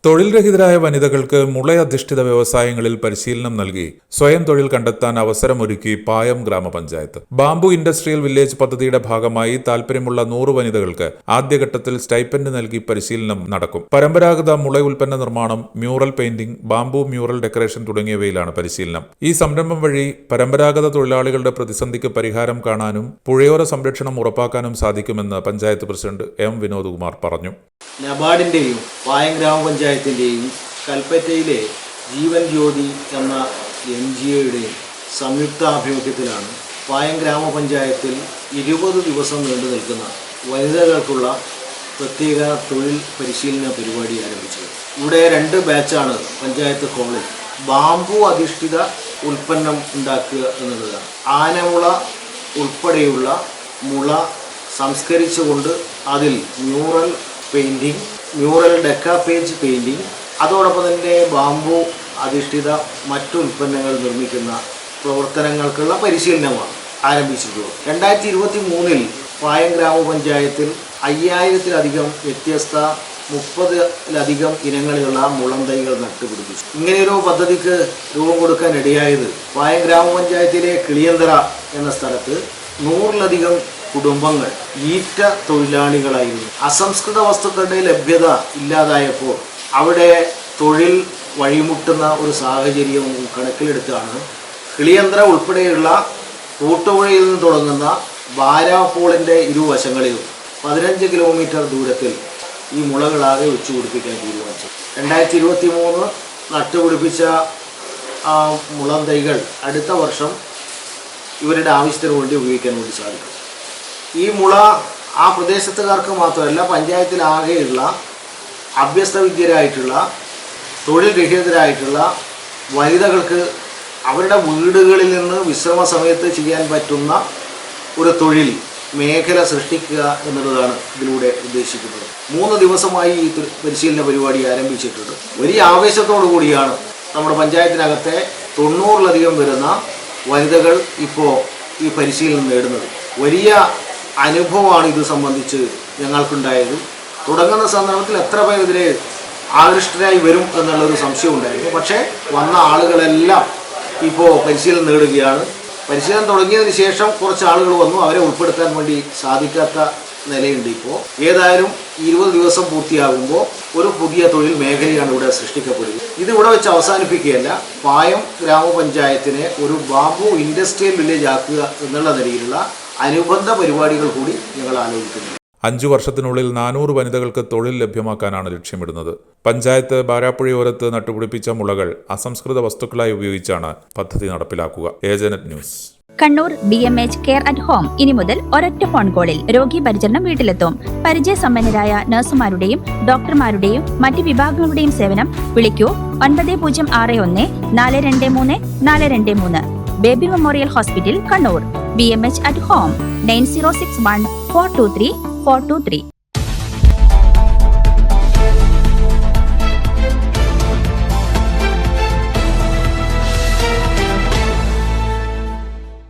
തൊഴിൽ രഹിതരായ വനിതകൾക്ക് മുളയധിഷ്ഠിത വ്യവസായങ്ങളിൽ പരിശീലനം നൽകി സ്വയം തൊഴിൽ കണ്ടെത്താൻ അവസരമൊരുക്കി പായം ഗ്രാമപഞ്ചായത്ത്. ബാംബു ഇൻഡസ്ട്രിയൽ വില്ലേജ് പദ്ധതിയുടെ ഭാഗമായി താൽപര്യമുള്ള 100 വനിതകൾക്ക് ആദ്യഘട്ടത്തിൽ സ്റ്റൈപ്പൻഡ് നൽകി പരിശീലനം നടക്കും. പരമ്പരാഗത മുള ഉൽപ്പന്ന നിർമ്മാണം, mural painting, bamboo mural decoration തുടങ്ങിയവയിലാണ് പരിശീലനം. ഈ സംരംഭം വഴി പരമ്പരാഗത തൊഴിലാളികളുടെ പ്രതിസന്ധിക്ക് പരിഹാരം കാണാനും പുഴയോര സംരക്ഷണം ഉറപ്പാക്കാനും സാധിക്കുമെന്ന് പഞ്ചായത്ത് പ്രസിഡന്റ് എം വിനോദ് കുമാർ പറഞ്ഞു. നബാർഡിൻ്റെയും പായം ഗ്രാമപഞ്ചായത്തിൻ്റെയും കൽപ്പറ്റയിലെ ജീവൻ ജ്യോതി എന്ന NGOയുടെയും സംയുക്താഭിമുഖ്യത്തിലാണ് പായം ഗ്രാമപഞ്ചായത്തിൽ 20 ദിവസം നീണ്ടു നിൽക്കുന്ന വനിതകൾക്കുള്ള പ്രത്യേക തൊഴിൽ പരിശീലന പരിപാടി ആരംഭിച്ചത്. ഇവിടെ 2 ബാച്ചാണ് പഞ്ചായത്ത് ഹാളിൽ. ബാംബു അധിഷ്ഠിത ഉൽപ്പന്നം ഉണ്ടാക്കുക എന്നുള്ളതാണ്. ആനമുള ഉൾപ്പെടെയുള്ള മുള സംസ്കരിച്ചുകൊണ്ട് അതിൽ mural painting, mural decoupage painting, അതോടൊപ്പം തന്നെ ബാംബു അധിഷ്ഠിത മറ്റു ഉൽപ്പന്നങ്ങൾ നിർമ്മിക്കുന്ന പ്രവർത്തനങ്ങൾക്കുള്ള പരിശീലനമാണ് ആരംഭിച്ചിട്ടുള്ളത്. 2023 പായം ഗ്രാമപഞ്ചായത്തിൽ 5000-ലധികം വ്യത്യസ്ത 30-ലധികം ഇനങ്ങളിലുള്ള മുളം തൈകൾ നട്ടുപിടിപ്പിച്ചു. ഇങ്ങനെയൊരു പദ്ധതിക്ക് രൂപം കൊടുക്കാൻ ഇടയായത് പായം ഗ്രാമപഞ്ചായത്തിലെ കിളിയന്തറ എന്ന സ്ഥലത്ത് 100-ലധികം കുടുംബങ്ങൾ ഈറ്റ തൊഴിലാളികളായിരുന്നു. അസംസ്കൃത വസ്തുക്കളുടെ ലഭ്യത ഇല്ലാതായപ്പോൾ അവിടെ തൊഴിൽ വഴിമുട്ടുന്ന ഒരു സാഹചര്യം കണക്കിലെടുത്താണ് കിളിയന്തറ ഉൾപ്പെടെയുള്ള കൂട്ടുപുഴയിൽ നിന്ന് തുടങ്ങുന്ന ബാരാപോളിൻ്റെ ഇരുവശങ്ങളിലും 15 കിലോമീറ്റർ ദൂരത്തിൽ ഈ മുളകളാകെ വെച്ചു പിടിപ്പിക്കാൻ തീരുമാനിച്ചു. 2023 നട്ടുപിടിപ്പിച്ച മുളം തൈകൾ അടുത്ത വർഷം ഇവരുടെ ആവശ്യത്തിന് വേണ്ടി ഉപയോഗിക്കാൻ വേണ്ടി സാധിക്കും. ഈ മുള ആ പ്രദേശത്തുകാർക്ക് മാത്രമല്ല, പഞ്ചായത്തിലാകെയുള്ള അഭ്യസ്തവിദ്യരായിട്ടുള്ള തൊഴിൽ രഹിതരായിട്ടുള്ള വനിതകൾക്ക് അവരുടെ വീടുകളിൽ നിന്ന് വിശ്രമ സമയത്ത് ചെയ്യാൻ പറ്റുന്ന ഒരു തൊഴിൽ മേഖല സൃഷ്ടിക്കുക എന്നുള്ളതാണ് ഇതിലൂടെ ഉദ്ദേശിക്കുന്നത്. 3 ദിവസമായി ഈ പരിശീലന പരിപാടി ആരംഭിച്ചിട്ടുണ്ട്. വലിയ ആവേശത്തോടു കൂടിയാണ് നമ്മുടെ പഞ്ചായത്തിനകത്തെ 90-ലധികം വരുന്ന വനിതകൾ ഇപ്പോൾ ഈ പരിശീലനം നേടുന്നത്. വലിയ അനുഭവമാണ് ഇത് സംബന്ധിച്ച് ഞങ്ങൾക്കുണ്ടായത്. തുടങ്ങുന്ന സന്ദർഭത്തിൽ എത്ര പേർ ഇതിൽ ആകൃഷ്ടരായി വരും എന്നുള്ളൊരു സംശയം ഉണ്ടായിരുന്നു. പക്ഷേ വന്ന ആളുകളെല്ലാം ഇപ്പോൾ പരിശീലനം നേടുകയാണ്. പരിശീലനം തുടങ്ങിയതിന് ശേഷം കുറച്ച് ആളുകൾ വന്നു, അവരെ ഉൾപ്പെടുത്താൻ വേണ്ടി സാധിക്കാത്ത നിലയുണ്ട്. ഇപ്പോൾ ഏതായാലും 20 ദിവസം പൂർത്തിയാകുമ്പോൾ ഒരു പുതിയ തൊഴിൽ മേഖലയാണ് ഇവിടെ സൃഷ്ടിക്കപ്പെടുക. ഇതിവിടെ വെച്ച് അവസാനിപ്പിക്കുകയല്ല, പായം ഗ്രാമപഞ്ചായത്തിനെ ഒരു ബാംബു ഇൻഡസ്ട്രിയൽ വില്ലേജ് ആക്കുക എന്നുള്ള നിലയിലുള്ള അനുബന്ധ പരിപാടികൾ കൂടി ഞങ്ങൾ ആലോചിക്കുന്നു. 5 വർഷത്തിനുള്ളിൽ 400 വനിതകൾക്ക് തൊഴിൽ ലഭ്യമാക്കാനാണ് ലക്ഷ്യമിടുന്നത്. പഞ്ചായത്ത് ബാരാപ്പുഴയോരത്ത് നട്ടുപിടിപ്പിച്ച മുളകൾ അസംസ്കൃത വസ്തുക്കളായി ഉപയോഗിച്ചാണ് പദ്ധതി നടപ്പിലാക്കുക. ഏജനറ്റ് news. Kannur BMH care at home ഇനി മുതൽ ഒരൊറ്റ ഫോൺ കോളിൽ രോഗി പരിചരണം വീട്ടിലെത്തും. പരിചയസമ്പന്നരായ നഴ്സുമാരുടെയും ഡോക്ടർമാരുടെയും മറ്റ് വിഭാഗങ്ങളുടെയും സേവനം വിളിക്കൂ 9061 423 423. Baby memorial hospital, Kannur. BMH at home 9061 423 423.